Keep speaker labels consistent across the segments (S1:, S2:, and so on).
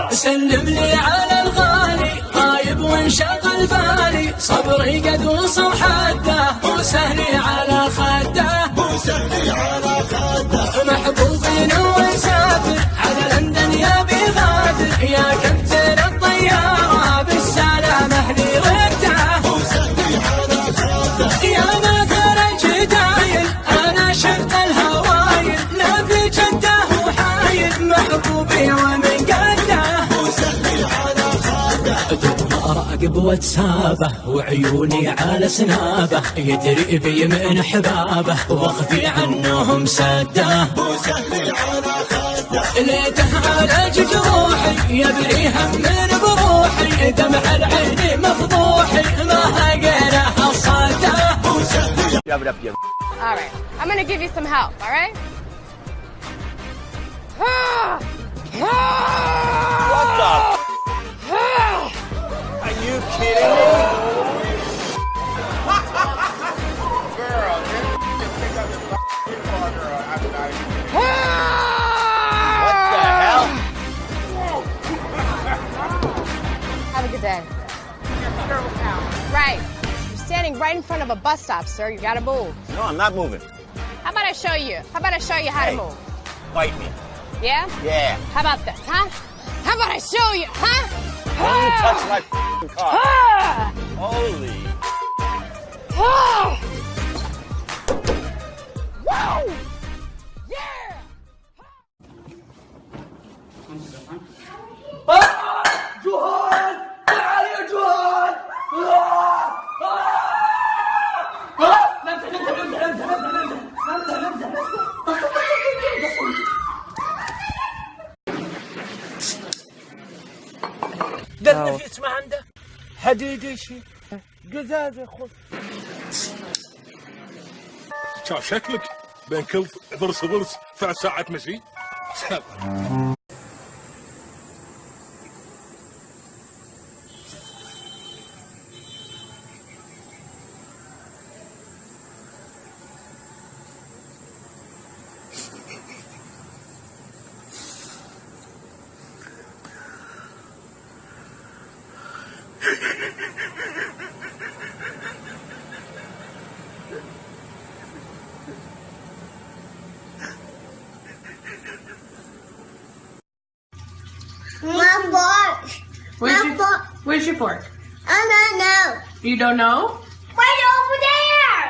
S1: سلم لي على الغالي غايب وانشغل بالي صبري قد وصل حده وسهلي على خده محبوبي نوى سافر على لندن يبي غادر يا كابتن الطيارة بالسلامة لي رده يا مثل الجدايل انا شفت الهوايل نبي جده وحايل محبوبي ومن قده راقب واتسابه وعيوني على سنابه يدري بي من حبابه واخفي عنهم سده ليته على جروحي يبري هم من بروحي دمع العين مفضوحي ما هقيله الصده.
S2: Alright, I'm gonna give you some help, alright?
S3: What the? Are you kidding me? Girl, just pick up your partner. What the hell?
S2: Have a good day. Right. You're standing right in front of a bus stop, sir. You gotta move.
S3: No, I'm not moving.
S2: How about I show you? How about I show you how to move?
S3: Bite me.
S2: Yeah?
S3: Yeah.
S2: How about this, huh? How about I show you, huh?
S3: Don't you touch my car. Holy.
S2: Whoa! Yeah!
S1: جوهان تعال يا جوهان
S4: درنا في اسمه عنده حديد شيء قزازه خذ
S5: شاف شكلك بين كل ضرس وضرس 3 ساعات مشي.
S6: My fork.
S7: Where's your fork?
S6: I don't know.
S7: You don't know?
S6: Right over there.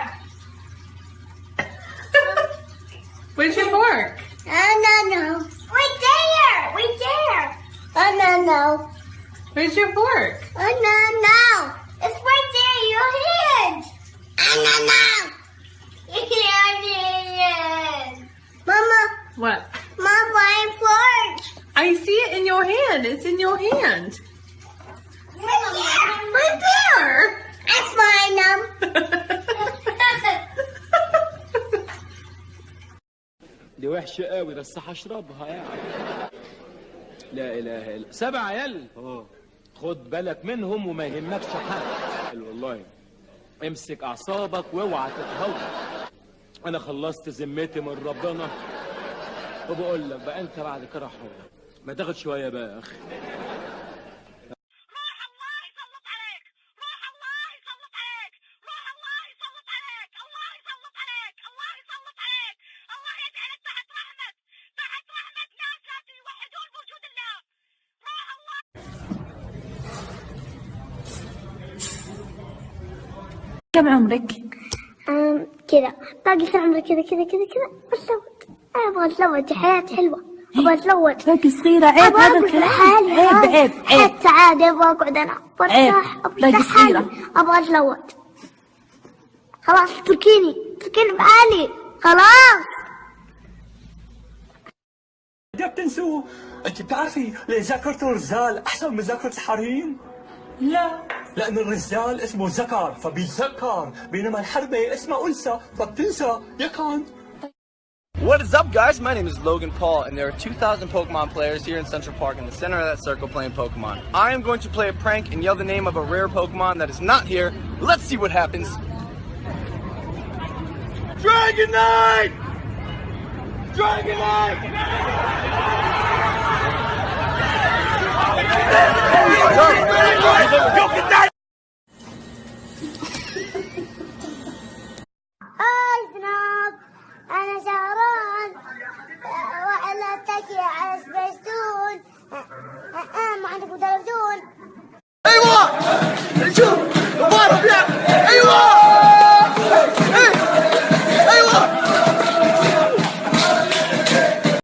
S7: Where's your fork?
S6: I don't know. Right there. Right there. I don't know.
S7: Where's your fork?
S6: I don't know. It's right there. Your hand. I don't know. Mama.
S7: What?
S6: My blind fork.
S7: I see it in your hand. It's in your hand.
S6: Right there.
S7: Right there.
S6: That's mine.
S4: دي وحشه قوي بس هشربها يعني. لا اله الا 7 عيال. خد بالك منهم وما يهمكش حد. والله امسك اعصابك واوعى تتهور. انا خلصت ذمتي من ربنا وبقول لك بقى انت بعد كده حر. ما تاخد شويه بقى يا اخي.
S8: كم عمرك؟
S6: كذا باقي في عمري كذا كذا كذا كذا بتزوج. أنا أبغى أتزوج. حياتي حلوة. أبغى أتزوج.
S8: باقي صغيرة. عيب هذا الكلام. عيب.
S6: حتى عادي أبغى أقعد أنا برتاح.
S8: باقي صغيرة.
S6: أبغى أتزوج. خلاص تركيني بعالي خلاص.
S4: ده بتنسوه. انت بتعرفي ليه ذاكرة الرجال احسن من ذاكرة الحريم؟ لا، لأن الرجال اسمه ذكر فبيتذكر، بينما الحربة اسمها أنثى فبتنسى. يا كان.
S9: What is up, guys? My name is Logan Paul, and there are 2,000 Pokemon players here in Central Park in the center of that circle playing Pokemon. I am going to play a prank and yell the name of a rare Pokemon that is not here. Let's see what happens. Dragonite!
S6: أذنب أنا سهران وعلى تكي على سبيستون ما عندكم تلفزيون.
S9: ايوه شوف